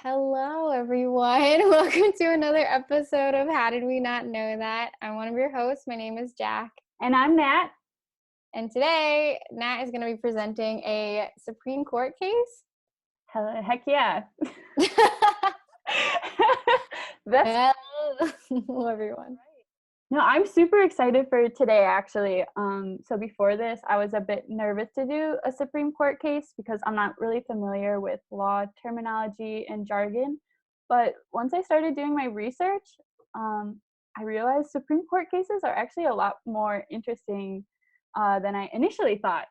Hello, everyone. Welcome to another episode of How Did We Not Know That? I'm one of your hosts. My name is Jack. And I'm Nat. And today, Nat is going to be presenting a Supreme Court case. Heck yeah. Hello, everyone. No, I'm super excited for today, actually. So before this, I was a bit nervous to do a Supreme Court case because I'm not really familiar with law terminology and jargon. But once I started doing my research, I realized Supreme Court cases are actually a lot more interesting than I initially thought.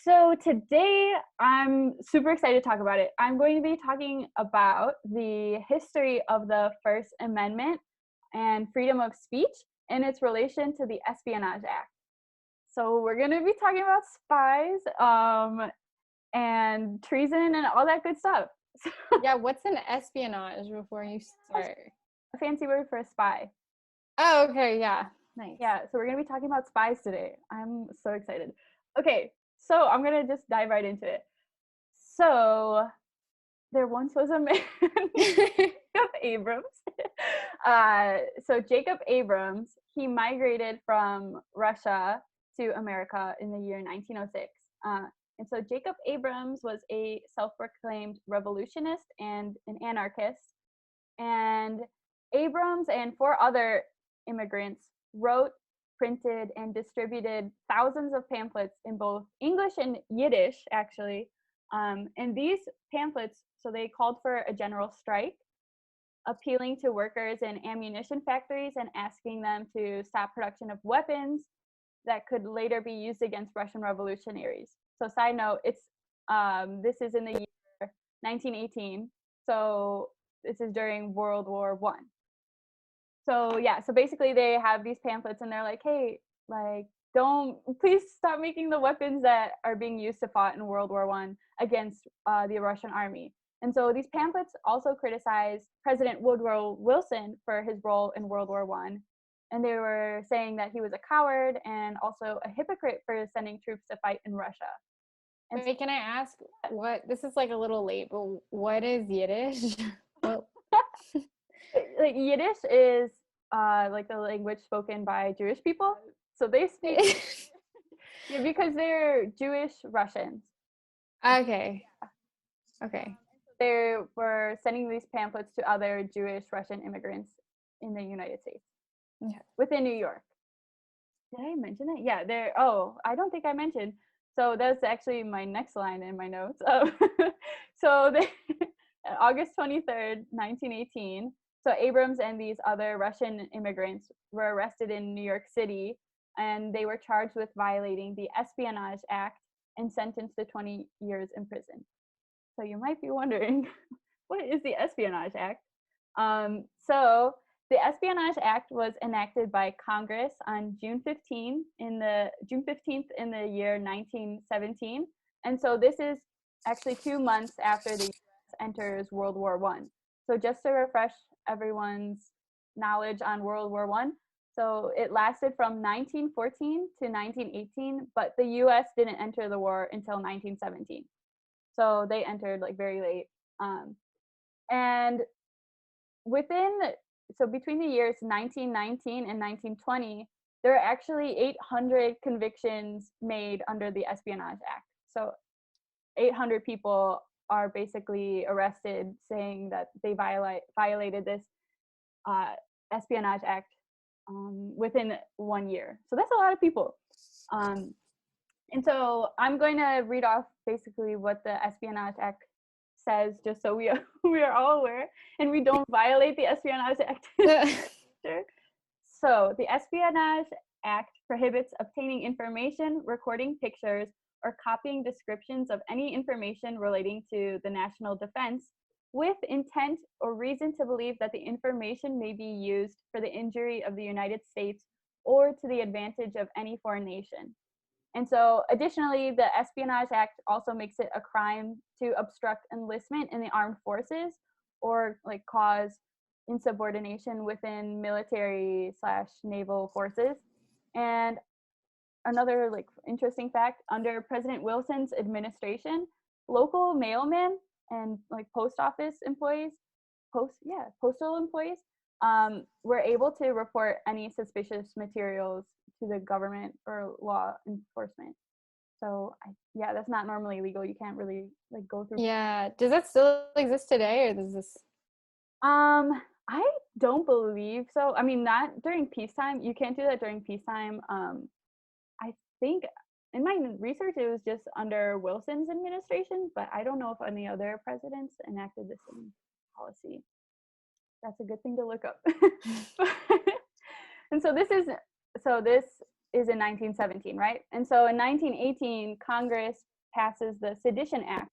So today, I'm super excited to talk about it. I'm going to be talking about the history of the First Amendment and freedom of speech and its relation to the Espionage Act. So we're going to be talking about spies and treason and all that good stuff. Yeah, what's an espionage before you start? A fancy word for a spy. Oh, okay, yeah. Nice. Yeah, so we're going to be talking about spies today. I'm so excited. Okay, so I'm going to just dive right into it. So there once was a man, Jacob Abrams. So Jacob Abrams, he migrated from Russia to America in the year 1906. And so Jacob Abrams was a self-proclaimed revolutionist and an anarchist. And Abrams and four other immigrants wrote, printed, and distributed thousands of pamphlets in both English and Yiddish, actually. And these pamphlets, so they called for a general strike, appealing to workers in ammunition factories and asking them to stop production of weapons that could later be used against Russian revolutionaries. So side note, this is in the year 1918. So this is during World War I. So yeah, so basically they have these pamphlets and they're like, hey, like, please stop making the weapons that are being used to fight in World War I against the Russian army. And so these pamphlets also criticized President Woodrow Wilson for his role in World War I. And they were saying that he was a coward and also a hypocrite for sending troops to fight in Russia. And wait, can I ask this is like a little late, but what is Yiddish? Like Yiddish is like the language spoken by Jewish people. So they speak yeah, because they're Jewish Russians. Okay. Okay. They were sending these pamphlets to other Jewish Russian immigrants in the United States. Okay. Within New York. Did I mention that? Yeah, I don't think I mentioned. So that's actually my next line in my notes. So August 23rd, 1918, so Abrams and these other Russian immigrants were arrested in New York City, and they were charged with violating the Espionage Act and sentenced to 20 years in prison. So you might be wondering, what is the Espionage Act? So the Espionage Act was enacted by Congress on June 15th in the year 1917, and so this is actually 2 months after the U.S. enters World War I. So just to refresh everyone's knowledge on World War I, so it lasted from 1914 to 1918, but the U.S. didn't enter the war until 1917. So they entered like very late. And between the years 1919 and 1920, there are actually 800 convictions made under the Espionage Act. So 800 people are basically arrested saying that they violated this Espionage Act within 1 year. So that's a lot of people. And so I'm going to read off basically what the Espionage Act says, just so we are all aware and we don't violate the Espionage Act. So the Espionage Act prohibits obtaining information, recording pictures, or copying descriptions of any information relating to the national defense with intent or reason to believe that the information may be used for the injury of the United States or to the advantage of any foreign nation. And so additionally, the Espionage Act also makes it a crime to obstruct enlistment in the armed forces or like cause insubordination within military/naval forces. And another like interesting fact, under President Wilson's administration, local mailmen and like post office employees, postal employees, were able to report any suspicious materials to the government or law enforcement. So yeah, that's not normally legal. You can't really like go through. Yeah. Does that still exist today, or does this? I don't believe so. I mean, not during peacetime. You can't do that during peacetime. I think in my research it was just under Wilson's administration, but I don't know if any other presidents enacted the same policy. That's a good thing to look up. And this is in 1917, right? And so in 1918, Congress passes the Sedition Act.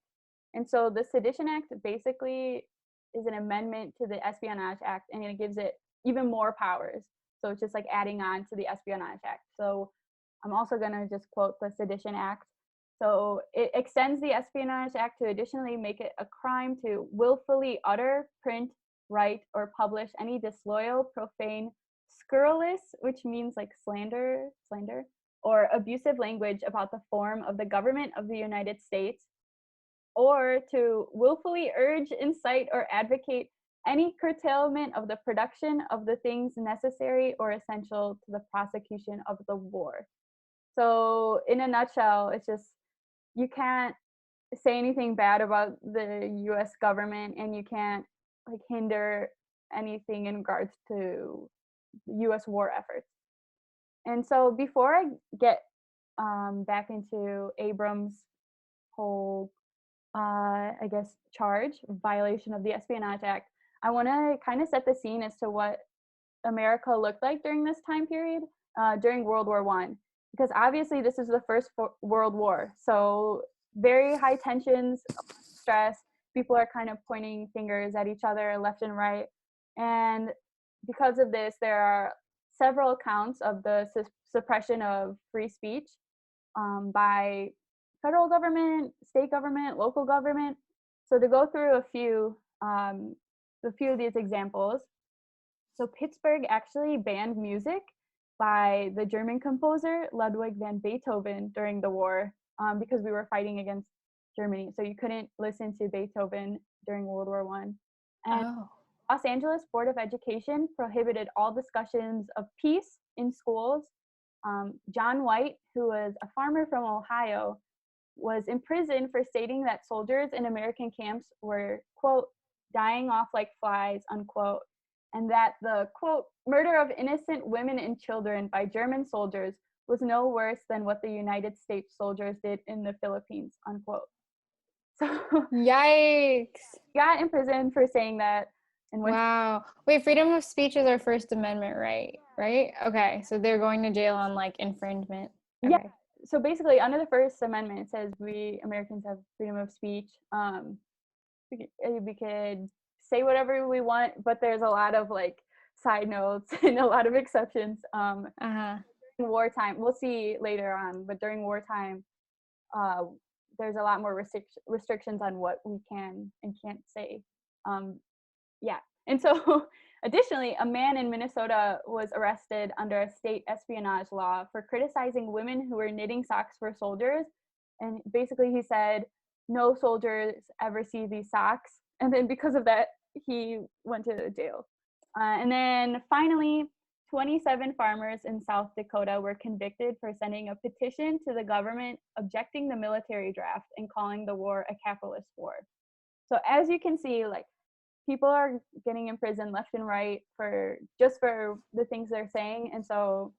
And so the Sedition Act basically is an amendment to the Espionage Act, and it gives it even more powers. So it's just like adding on to the Espionage Act. So I'm also going to just quote the Sedition Act. So it extends the Espionage Act to additionally make it a crime to willfully utter, print, write, or publish any disloyal, profane, scurrilous, which means like slander, or abusive language about the form of the government of the United States, or to willfully urge, incite, or advocate any curtailment of the production of the things necessary or essential to the prosecution of the war. So in a nutshell, it's just you can't say anything bad about the US government, and you can't like hinder anything in regards to US war efforts. And so before I get back into Abrams' whole I guess charge violation of the Espionage Act, I want to kind of set the scene as to what America looked like during this time period, during World War One, because obviously this is the first World War, so very high tensions, stress. People are kind of pointing fingers at each other left and right, and because of this, there are several accounts of the suppression of free speech by federal government, state government, local government. So to go through a few of these examples. So Pittsburgh actually banned music by the German composer Ludwig van Beethoven during the war, because we were fighting against Germany. So you couldn't listen to Beethoven during World War One. And Los Angeles Board of Education prohibited all discussions of peace in schools. John White, who was a farmer from Ohio, was imprisoned for stating that soldiers in American camps were, quote, dying off like flies, unquote, and that the, quote, murder of innocent women and children by German soldiers was no worse than what the United States soldiers did in the Philippines, unquote. So Yikes. he got imprisoned for saying that. And wow. Wait, freedom of speech is our First Amendment right? Okay, so they're going to jail on like infringement. Okay. Yeah. So basically, under the First Amendment, it says we Americans have freedom of speech. We could say whatever we want, but there's a lot of like side notes and a lot of exceptions. During wartime, we'll see later on, but during wartime, there's a lot more restrictions on what we can and can't say. Yeah. And so additionally, a man in Minnesota was arrested under a state espionage law for criticizing women who were knitting socks for soldiers. And basically he said, no soldiers ever see these socks. And then because of that, he went to jail. And then finally, 27 farmers in South Dakota were convicted for sending a petition to the government objecting the military draft and calling the war a capitalist war. So as you can see, like, people are getting imprisoned left and right for the things they're saying. And so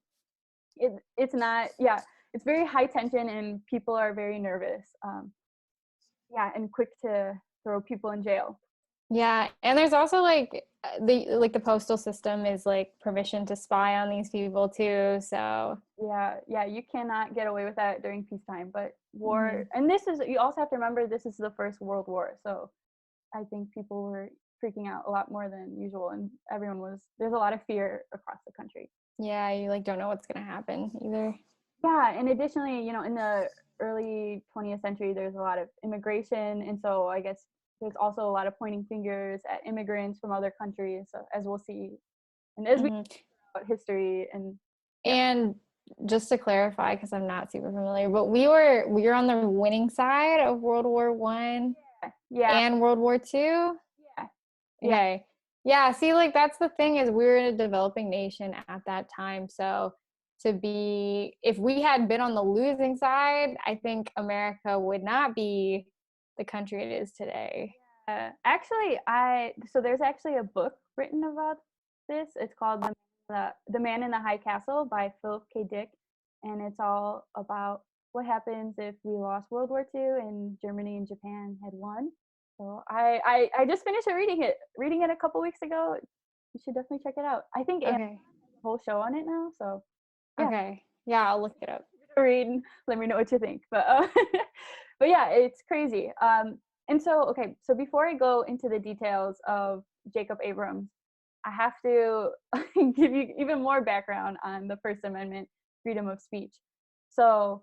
it's not, it's very high tension, and people are very nervous. And quick to throw people in jail. Yeah, and there's also like the postal system is like permission to spy on these people too. So yeah, you cannot get away with that during peacetime. But war, and you also have to remember this is the First World War, so I think people were freaking out a lot more than usual, and there's a lot of fear across the country. Yeah, you like don't know what's gonna happen either. Yeah, and additionally, in the early 20th century, there's a lot of immigration, and so I guess there's also a lot of pointing fingers at immigrants from other countries, so, as we'll see, and as we talk about history. And just to clarify, because I'm not super familiar, but we were on the winning side of World War One. Yeah. And World War II? Yeah. Yeah. Okay. Yeah, see, like that's the thing is we were in a developing nation at that time. So if we had been on the losing side, I think America would not be the country it is today. Actually, so there's actually a book written about this. It's called The Man in the High Castle by Philip K. Dick, and it's all about what happens if we lost World War II and Germany and Japan had won. So I just finished reading it a couple weeks ago. You should definitely check it out. I think Anna Okay. has a whole show on it now. So yeah, Okay. Yeah, I'll look it up. read. Let me know what you think. But but yeah, it's crazy. And so okay, so before I go into the details of Jacob Abrams, I have to give you even more background on the First Amendment, freedom of speech. So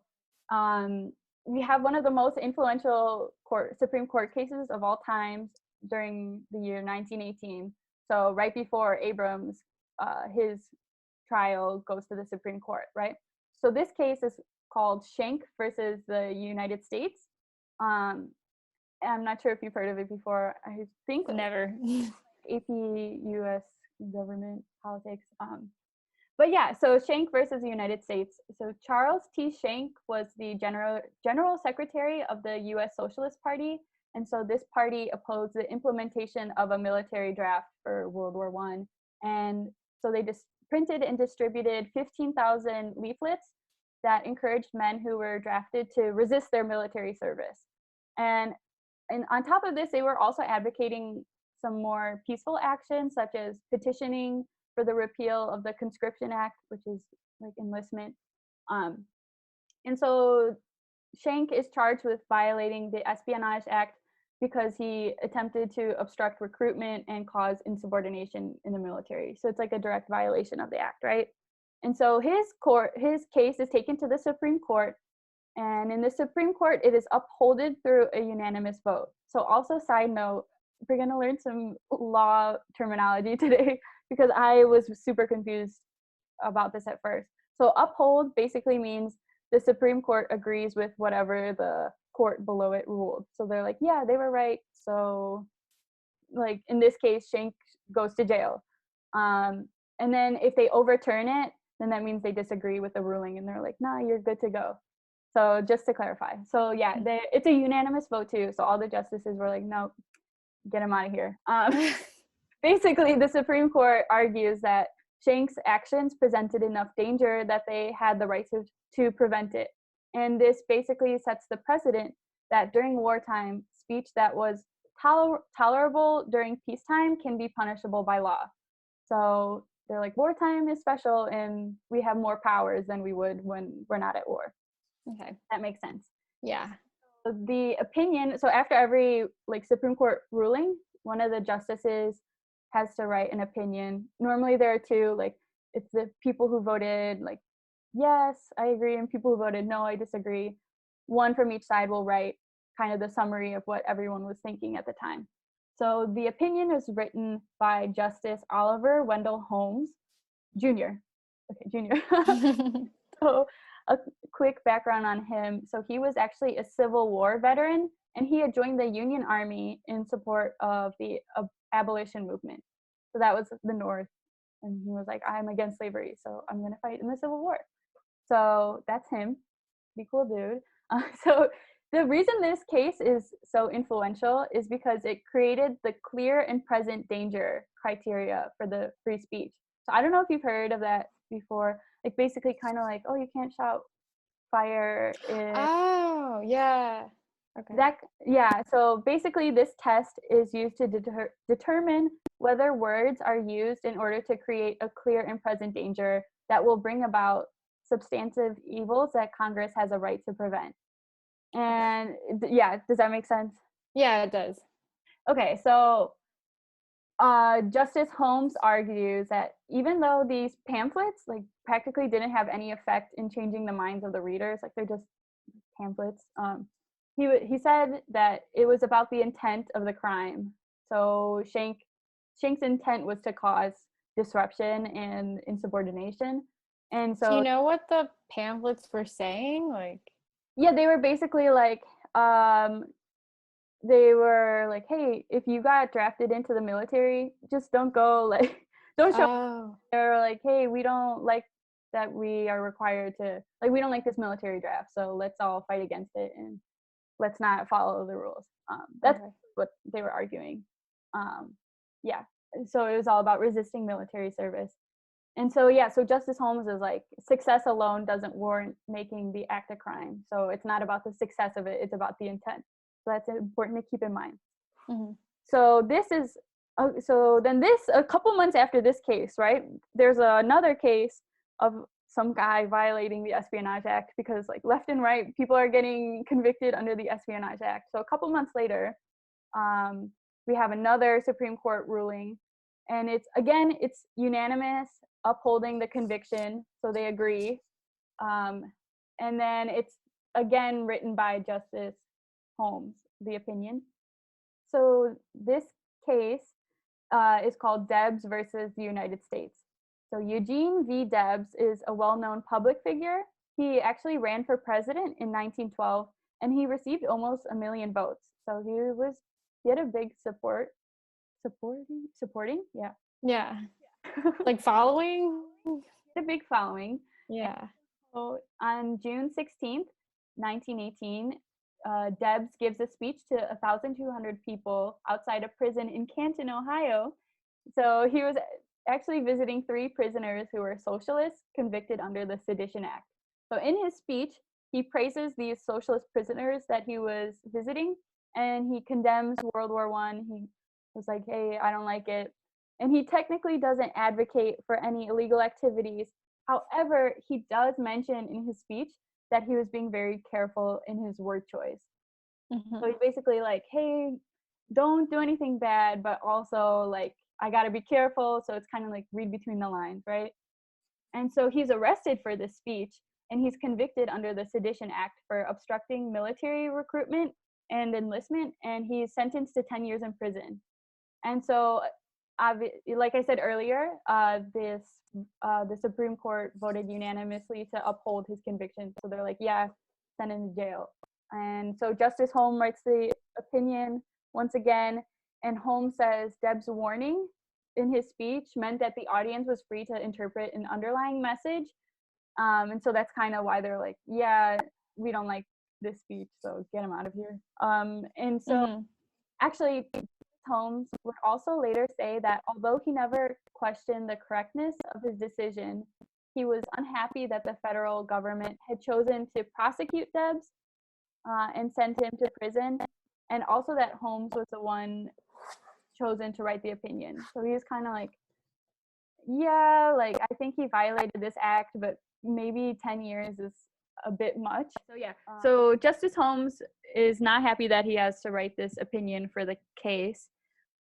we have one of the most influential Supreme Court cases of all times during the year 1918. So right before Abrams, his trial goes to the Supreme Court, right? So this case is called Schenck versus the United States. I'm not sure if you've heard of it before. I think Never. AP US government politics. But yeah, so Schenck versus the United States. So Charles T. Schenck was the general secretary of the US Socialist Party. And so this party opposed the implementation of a military draft for World War I. And so they just printed and distributed 15,000 leaflets that encouraged men who were drafted to resist their military service. And on top of this, they were also advocating some more peaceful actions, such as petitioning for the repeal of the Conscription Act, which is like enlistment. And so Schenck is charged with violating the Espionage Act because he attempted to obstruct recruitment and cause insubordination in the military. So it's like a direct violation of the act, right? And so his case is taken to the Supreme Court, and in the Supreme Court, it is upholded through a unanimous vote. So also side note, we're gonna learn some law terminology today because I was super confused about this at first. So uphold basically means the Supreme Court agrees with whatever the court below it ruled. So they're like, yeah, they were right. So like in this case, Schenck goes to jail. And then if they overturn it, then that means they disagree with the ruling and they're like, nah, you're good to go. So just to clarify. So yeah, it's a unanimous vote too. So all the justices were like, nope, get him out of here. Basically, the Supreme Court argues that Schenck's actions presented enough danger that they had the right to prevent it. And this basically sets the precedent that during wartime, speech that was tolerable during peacetime can be punishable by law. So they're like, wartime is special and we have more powers than we would when we're not at war. Okay. That makes sense. Yeah. So the opinion, so after every like Supreme Court ruling, one of the justices has to write an opinion. Normally there are two, like it's the people who voted like, yes, I agree, and people who voted, no, I disagree. One from each side will write kind of the summary of what everyone was thinking at the time. So the opinion is written by Justice Oliver Wendell Holmes, Jr. Okay, Jr. So a quick background on him. So he was actually a Civil War veteran, and he had joined the Union Army in support of the abolition movement. So that was the North, and he was like, I'm against slavery, so I'm going to fight in the Civil War. So that's him. Be cool, dude. So the reason this case is so influential is because it created the clear and present danger criteria for the free speech. So I don't know if you've heard of that before. Like basically kind of like, oh, you can't shout fire. Oh, yeah. Okay. Yeah, so basically this test is used to determine whether words are used in order to create a clear and present danger that will bring about substantive evils that Congress has a right to prevent. And yeah, does that make sense? Yeah, it does. Okay, so Justice Holmes argues that even though these pamphlets like practically didn't have any effect in changing the minds of the readers, like they're just pamphlets, he said that it was about the intent of the crime. So Schenck's intent was to cause disruption and insubordination. And so Do you know what the pamphlets were saying? Like, yeah, they were basically like they were like, hey, if you got drafted into the military, just don't go, like, don't show. Oh, They're like, hey, we don't like that we are required to, like, we don't like this military draft, so let's all fight against it and let's not follow the rules. That's okay. what they were arguing. Yeah, so it was all about resisting military service. And so, yeah, so Justice Holmes is like, success alone doesn't warrant making the act a crime. So it's not about the success of it, it's about the intent. So that's important to keep in mind. Mm-hmm. So this is, so then this, a couple months after this case, right, there's another case of some guy violating the Espionage Act, because like left and right, people are getting convicted under the Espionage Act. So a couple months later, we have another Supreme Court ruling, and it's unanimous, upholding the conviction, so they agree. And then it's again written by Justice Holmes, the opinion. So this case is called Debs versus the United States. So Eugene V. Debs is a well-known public figure. He actually ran for president in 1912, and he received almost 1 million votes. So he had a big supporting, yeah. Yeah. Like following? A big following. Yeah. So on June 16th, 1918, Debs gives a speech to 1,200 people outside a prison in Canton, Ohio. So he was actually visiting 3 prisoners who were socialists convicted under the Sedition Act. So in his speech, he praises these socialist prisoners that he was visiting, and he condemns World War I. He was like, hey, I don't like it. And he technically doesn't advocate for any illegal activities. However, he does mention in his speech that he was being very careful in his word choice. Mm-hmm. So he's basically like, hey, don't do anything bad, but also like, I got to be careful. So it's kind of like read between the lines, right? And so he's arrested for this speech, and he's convicted under the Sedition Act for obstructing military recruitment and enlistment, and he's sentenced to 10 years in prison. And so, like I said earlier, the Supreme Court voted unanimously to uphold his conviction. So they're like, yeah, send him to jail. And so Justice Holmes writes the opinion once again, and Holmes says Debs' warning in his speech meant that the audience was free to interpret an underlying message. And so that's kind of why they're like, yeah, we don't like this speech, so get him out of here. And so actually, Holmes would also later say that although he never questioned the correctness of his decision, he was unhappy that the federal government had chosen to prosecute Debs and send him to prison, and also that Holmes was the one chosen to write the opinion. So he was kind of like, yeah, like I think he violated this act, but maybe 10 years is a bit much. So yeah, so Justice Holmes is not happy that he has to write this opinion for the case.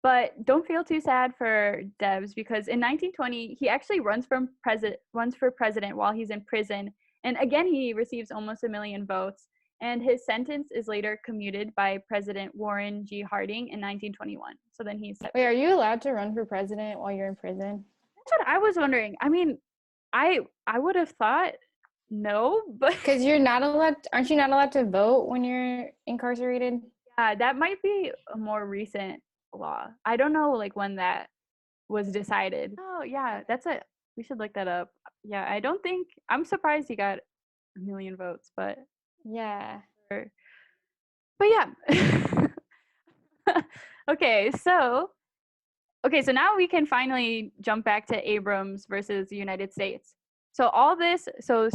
But don't feel too sad for Debs, because in 1920 he actually runs for president while he's in prison, and again he receives almost 1 million votes. And his sentence is later commuted by President Warren G. Harding in 1921. So then he's set. Wait, are you allowed to run for president while you're in prison? That's what I was wondering. I mean, I would have thought no, but because you're not allowed. Aren't you not allowed to vote when you're incarcerated? Yeah, that might be a more recent law. I don't know like when that was decided. Oh yeah, we should look that up. Yeah, I don't think, I'm surprised he got 1 million votes, but yeah. Yeah. Okay, so now we can finally jump back to Abrams versus the United States. So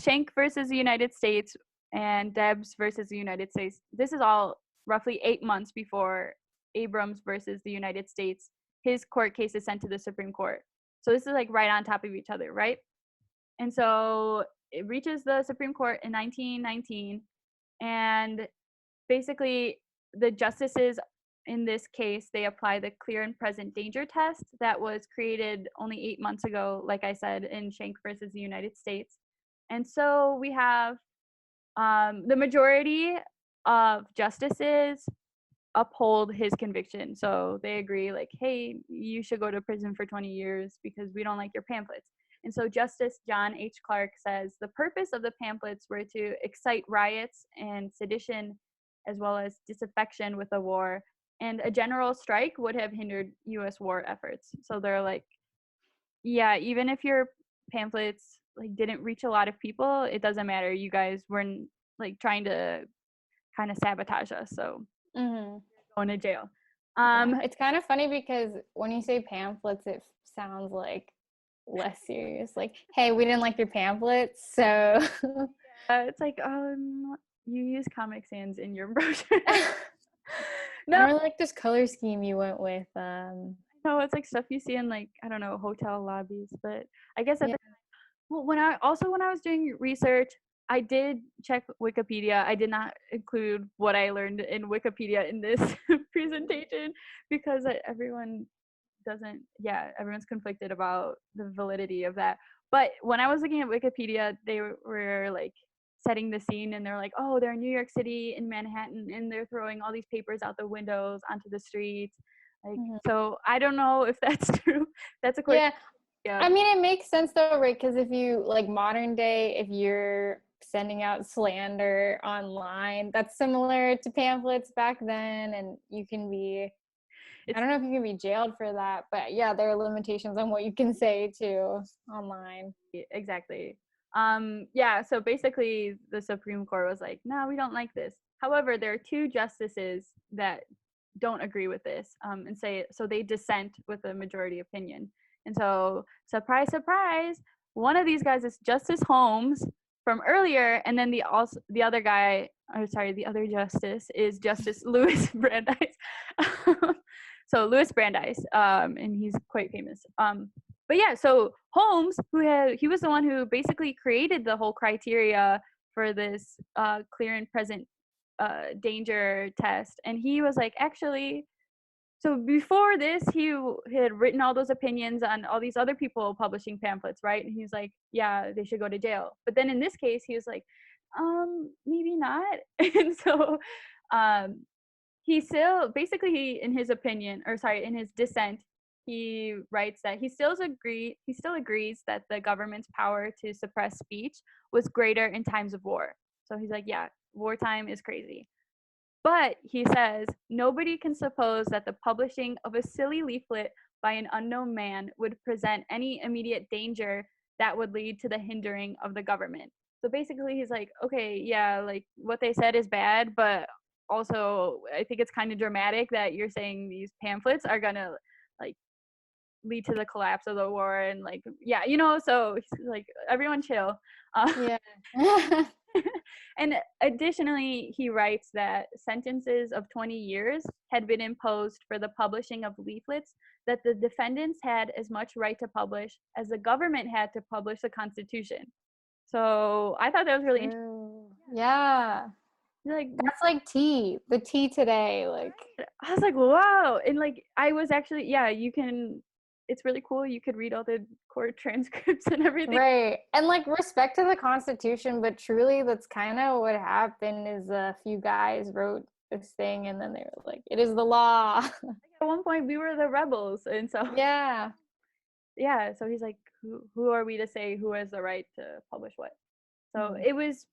Schenck versus the United States and Debs versus the United States, this is all roughly 8 months before Abrams versus the United States. His court case is sent to the Supreme Court. So this is like right on top of each other, right? And so it reaches the Supreme Court in 1919, and basically the justices in this case, they apply the clear and present danger test that was created only 8 months ago, like I said, in Schenck versus the United States. And so we have the majority of justices uphold his conviction. So they agree like, hey, you should go to prison for 20 years because we don't like your pamphlets. And so Justice John H. Clark says the purpose of the pamphlets were to excite riots and sedition as well as disaffection with the war, and a general strike would have hindered US war efforts. So they're like, yeah, even if your pamphlets like didn't reach a lot of people, it doesn't matter. You guys weren't like trying to kind of sabotage us, so Mm-hmm. going to jail. Yeah, it's kind of funny because when you say pamphlets, it sounds like less serious. Like, hey, we didn't like your pamphlets, so it's like, you use Comic Sans in your brochure. I No, don't really like this color scheme you went with. no, it's like stuff you see in like, I don't know, hotel lobbies. But I guess at Yeah. well, when I was doing research, I did check Wikipedia. I did not include what I learned in Wikipedia in this presentation because everyone doesn't, yeah, everyone's conflicted about the validity of that. But when I was looking at Wikipedia, they were like setting the scene, and they're like, oh, they're in New York City, in Manhattan, and they're throwing all these papers out the windows onto the streets. Like, Mhm. so I don't know if that's true. That's according. Yeah, Yeah. I mean, it makes sense though, right? Because if you like modern day, if you're sending out slander online, that's similar to pamphlets back then, and you can be, I It's don't know if you can be jailed for that, but yeah, there are limitations on what you can say to online. exactly. Yeah, so basically the Supreme Court was like, no, we don't like this. However, there are two justices that don't agree with this, and say, so they dissent with a majority opinion. And so, surprise, surprise, one of these guys is Justice Holmes from earlier, and then the other guy, or sorry, the other justice is Justice Louis Brandeis. So Louis Brandeis, and he's quite famous. But yeah, so Holmes, he was the one who basically created the whole criteria for this clear and present danger test, and he was like, actually, so before this, he had written all those opinions on all these other people publishing pamphlets, right? And he was like, yeah, they should go to jail. But then in this case, he was like, maybe not. And so he still, basically, in his opinion, or sorry, in his dissent, he writes that he still agrees that the government's power to suppress speech was greater in times of war. So he's like, yeah, wartime is crazy. But he says, nobody can suppose that the publishing of a silly leaflet by an unknown man would present any immediate danger that would lead to the hindering of the government. So basically, he's like, okay, yeah, like what they said is bad, but also I think it's kind of dramatic that you're saying these pamphlets are gonna like lead to the collapse of the war, and like, yeah, so he's like, everyone chill. Yeah. And additionally, he writes that sentences of 20 years had been imposed for the publishing of leaflets that the defendants had as much right to publish as the government had to publish the Constitution. So I thought that was really interesting. Yeah. Like, That's like the tea today. Like, I was like, wow. And like, I was actually, yeah, it's really cool. You could read all the court transcripts and everything. right. And like respect to the Constitution, but truly that's kind of what happened is a few guys wrote this thing and then they were like, it is the law. Like, at one point, we were the rebels. And so, Yeah. yeah, so he's like, who are we to say who has the right to publish what? So Mhm. it was,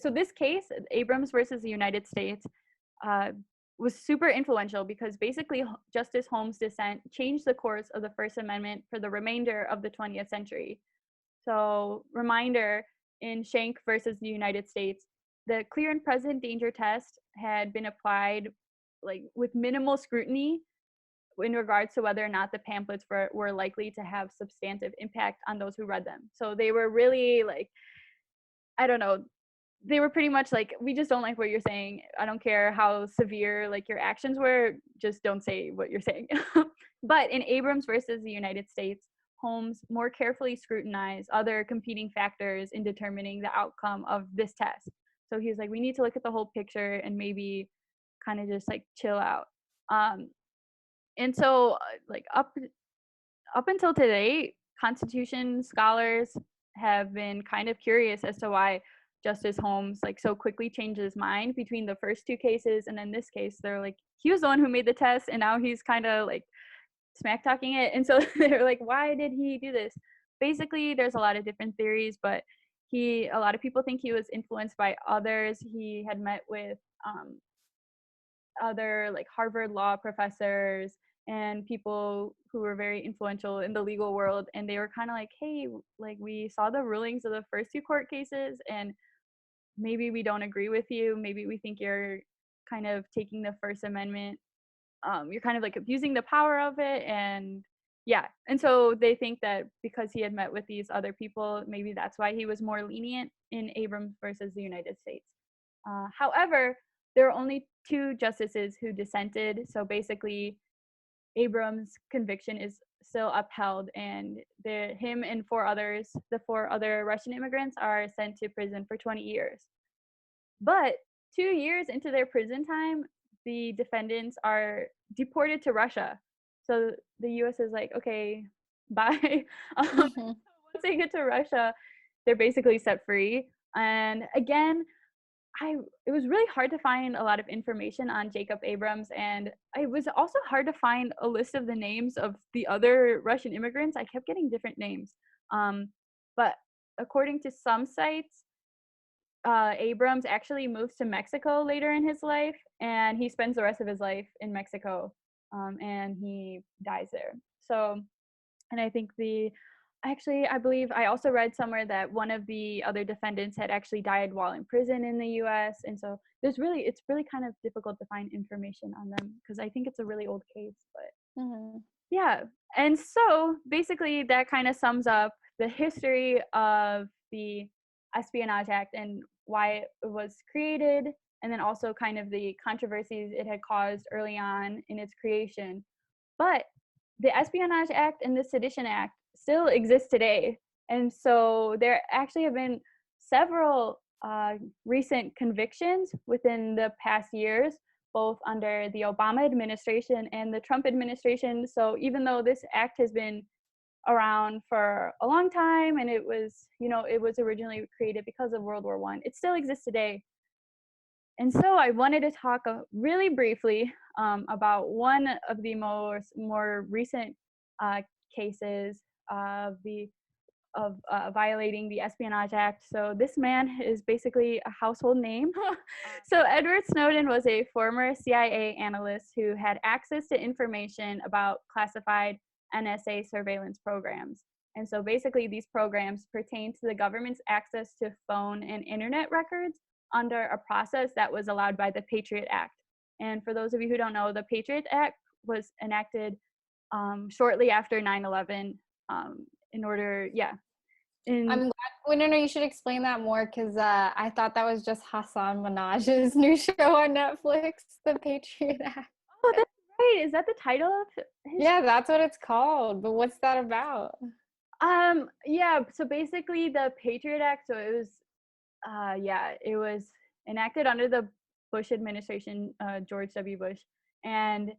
so this case, Abrams versus the United States, was super influential because basically Justice Holmes' dissent changed the course of the First Amendment for the remainder of the 20th century. So, reminder, in Schenck versus the United States, the clear and present danger test had been applied like with minimal scrutiny in regards to whether or not the pamphlets were likely to have substantive impact on those who read them. So they were really like, I don't know, they were pretty much like, we just don't like what you're saying. I don't care how severe like your actions were, just don't say what you're saying. But in Abrams versus the United States, Holmes more carefully scrutinized other competing factors in determining the outcome of this test. So he was like, we need to look at the whole picture and maybe kind of just like chill out. And so like up until today, Constitution scholars have been kind of curious as to why Justice Holmes like so quickly changed his mind between the first two cases and then this case. They're like, he was the one who made the test and now he's kind of like smack talking it. And so they're like, why did he do this? Basically, there's a lot of different theories, but a lot of people think he was influenced by others. He had met with other like Harvard law professors and people who were very influential in the legal world, and they were kind of like, hey, like we saw the rulings of the first two court cases and maybe we don't agree with you, maybe we think you're kind of taking the First Amendment, you're kind of like abusing the power of it. And yeah, and so they think that because he had met with these other people, maybe that's why he was more lenient in Abrams versus the United States. However, there are only two justices who dissented, so basically Abrams' conviction is still upheld, and him and the four other Russian immigrants are sent to prison for 20 years. But 2 years into their prison time, the defendants are deported to Russia. So the U.S. is like, okay, bye. Once they get to Russia, they're basically set free. And again, it was really hard to find a lot of information on Jacob Abrams, and it was also hard to find a list of the names of the other Russian immigrants. I kept getting different names. But according to some sites, Abrams actually moves to Mexico later in his life, and he spends the rest of his life in Mexico, and he dies there. So, and I think I believe I also read somewhere that one of the other defendants had actually died while in prison in the U.S. And so it's really kind of difficult to find information on them because I think it's a really old case. But yeah, and so basically that kind of sums up the history of the Espionage Act and why it was created, and then also kind of the controversies it had caused early on in its creation. But the Espionage Act and the Sedition Act still exist today. And so there actually have been several recent convictions within the past years, both under the Obama administration and the Trump administration. So even though this act has been around for a long time and it was originally created because of World War I, it still exists today. And so I wanted to talk really briefly about one of the more recent cases of violating the Espionage Act. So this man is basically a household name. So Edward Snowden was a former CIA analyst who had access to information about classified NSA surveillance programs. And so basically these programs pertain to the government's access to phone and internet records under a process that was allowed by the Patriot Act. And for those of you who don't know, the Patriot Act was enacted shortly after 9/11 in order, I'm glad. Well, no, you should explain that more because I thought that was just Hassan Minaj's new show on Netflix, The Patriot Act. Oh, that's right. Is that the title of his? Yeah, that's what it's called. But what's that about? Yeah. So basically, the Patriot Act. So it was enacted under the Bush administration, George W. Bush, and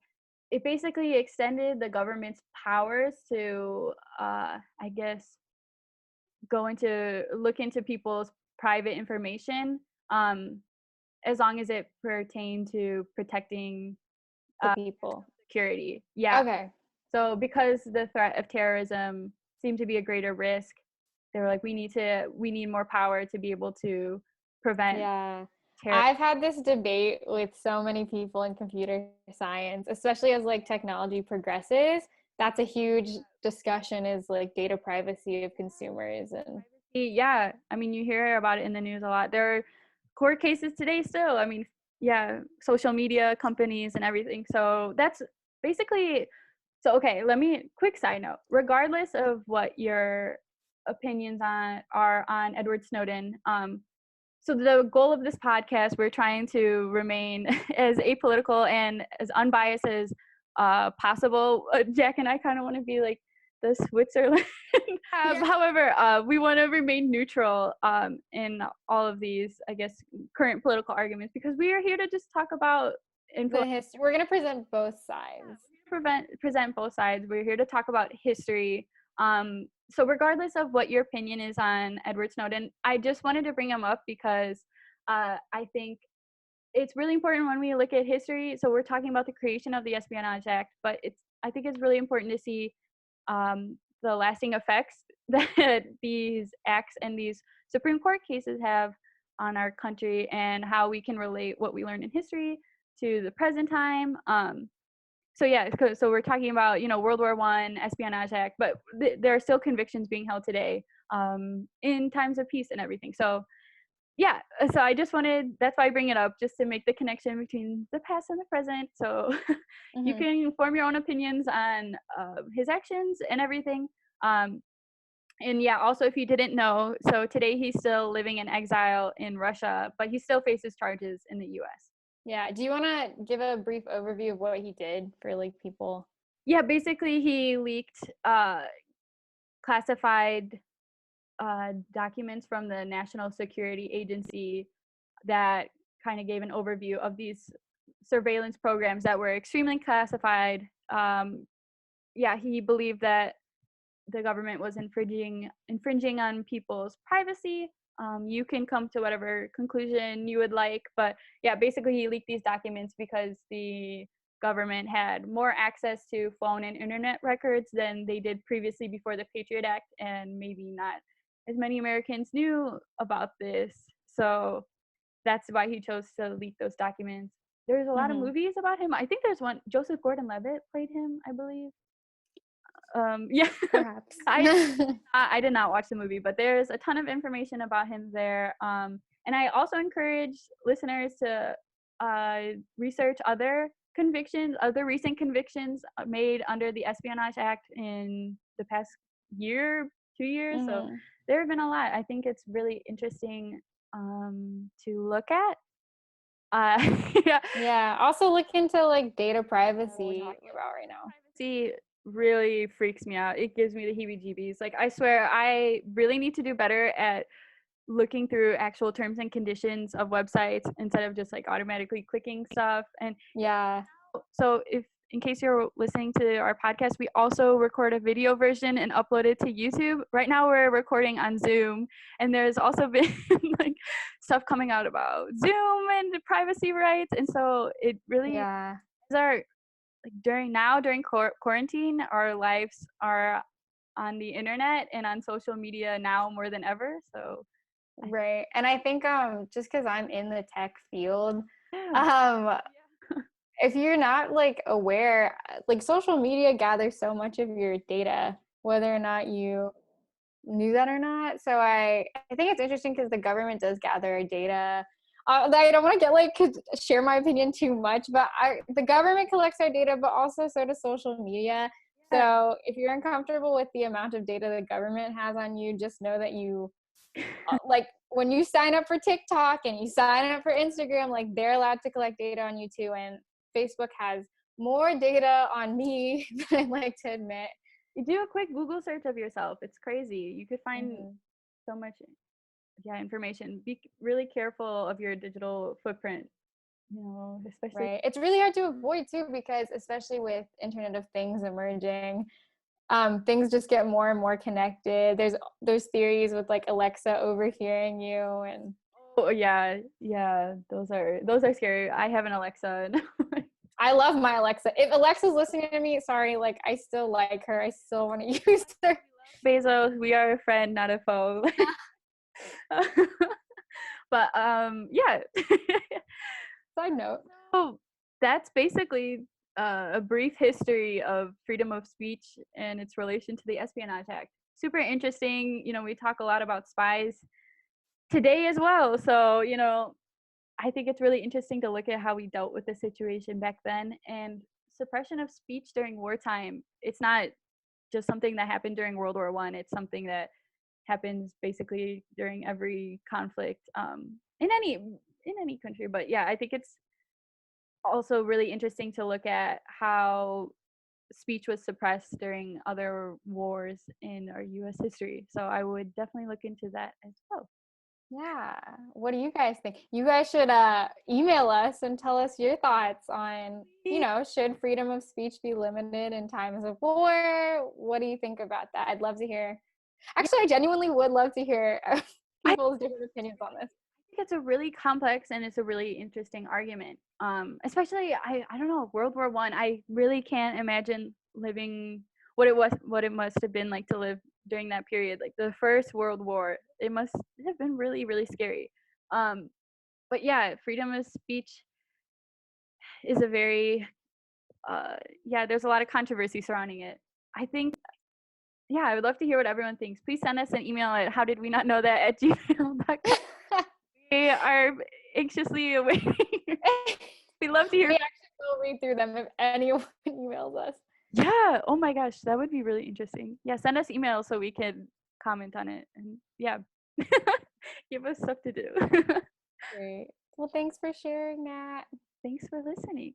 it basically extended the government's powers to, I guess, look into people's private information, as long as it pertained to protecting The people. security. Yeah. Okay. So because the threat of terrorism seemed to be a greater risk, they were like, we need more power to be able to prevent. Yeah. I've had this debate with so many people in computer science, especially as like technology progresses. That's a huge discussion, is like data privacy of consumers. And yeah, I mean, you hear about it in the news a lot. There are court cases today still. I mean, yeah, social media companies and everything. So that's basically, so okay, quick side note, regardless of what your opinions are on Edward Snowden, so the goal of this podcast, we're trying to remain as apolitical and as unbiased as possible. Jack and I kind of want to be like the Switzerland. However, we want to remain neutral in all of these, I guess, current political arguments, because we are here to just talk about the history. We're going to present both sides. Present both sides. We're here to talk about history. So regardless of what your opinion is on Edward Snowden, I just wanted to bring him up because I think it's really important when we look at history. So we're talking about the creation of the Espionage Act, but I think it's really important to see the lasting effects that these acts and these Supreme Court cases have on our country and how we can relate what we learned in history to the present time. So yeah, so we're talking about, World War I, Espionage Act, but there are still convictions being held today in times of peace and everything. So yeah, so I just wanted, that's why I bring it up, just to make the connection between the past and the present. So you can form your own opinions on his actions and everything. And yeah, also, if you didn't know, so today he's still living in exile in Russia, but he still faces charges in the US. Yeah. Do you want to give a brief overview of what he did for like people? Yeah, basically he leaked classified documents from the National Security Agency that kind of gave an overview of these surveillance programs that were extremely classified. Yeah, he believed that the government was infringing on people's privacy. You can come to whatever conclusion you would like, but yeah, basically he leaked these documents because the government had more access to phone and internet records than they did previously before the Patriot Act, and maybe not as many Americans knew about this. So that's why he chose to leak those documents. There's a lot of movies about him. I think there's one, Joseph Gordon-Levitt played him, I believe. Yeah, Perhaps. I did not watch the movie, but there's a ton of information about him there. And I also encourage listeners to research other recent convictions made under the Espionage Act in the past year, 2 years. So there have been a lot. I think it's really interesting to look at. Yeah. Yeah. Also look into like data privacy about right now. Privacy really freaks me out. It gives me the heebie-jeebies. Like, I swear I really need to do better at looking through actual terms and conditions of websites instead of just like automatically clicking stuff. And yeah, so if in case you're listening to our podcast, we also record a video version and upload it to YouTube. Right now we're recording on Zoom, and there's also been like stuff coming out about Zoom and privacy rights, and so it really is our like during quarantine, our lives are on the internet and on social media now more than ever. So right. And I think just because I'm in the tech field, if you're not like aware, like social media gathers so much of your data, whether or not you knew that or not. So I think it's interesting because the government does gather data. I don't want to get like share my opinion too much, but the government collects our data, but also so does social media. So if you're uncomfortable with the amount of data the government has on you, just know that you like when you sign up for TikTok and you sign up for Instagram, like they're allowed to collect data on you too. And Facebook has more data on me than I like to admit. You do a quick Google search of yourself. It's crazy. You could find so much information. Be really careful of your digital footprint, especially. Right. It's really hard to avoid too, because especially with Internet of Things emerging, things just get more and more connected. There's theories with like Alexa overhearing you, and oh yeah, those are scary. I have an Alexa. I love my Alexa. If Alexa's listening to me, sorry, like I still like her. I still want to use her. Bezos, we are a friend, not a foe. But yeah. Side note. So that's basically a brief history of freedom of speech and its relation to the Espionage Act. Super interesting. We talk a lot about spies today as well. So, I think it's really interesting to look at how we dealt with the situation back then. And suppression of speech during wartime, it's not just something that happened during World War I. It's something that happens basically during every conflict in any country. But yeah, I think it's also really interesting to look at how speech was suppressed during other wars in our US history. So I would definitely look into that as well. Yeah. What do you guys think? You guys should email us and tell us your thoughts on, should freedom of speech be limited in times of war? What do you think about that? I'd love to hear. Actually, I genuinely would love to hear people's different opinions on this. I think it's a really complex and it's a really interesting argument. Especially, I don't know, World War I. I really can't imagine living what it must have been like to live during that period. Like the First World War it must have been really, really scary. But yeah, freedom of speech is a very yeah, there's a lot of controversy surrounding it. I think, yeah, I would love to hear what everyone thinks. Please send us an email at howdidwenotknow@gmail.com. We are anxiously awaiting. We love to hear. We actually will read through them if anyone emails us. Yeah. Oh my gosh, that would be really interesting. Yeah, send us emails so we can comment on it and yeah, give us stuff to do. Great. Well, thanks for sharing that. Thanks for listening.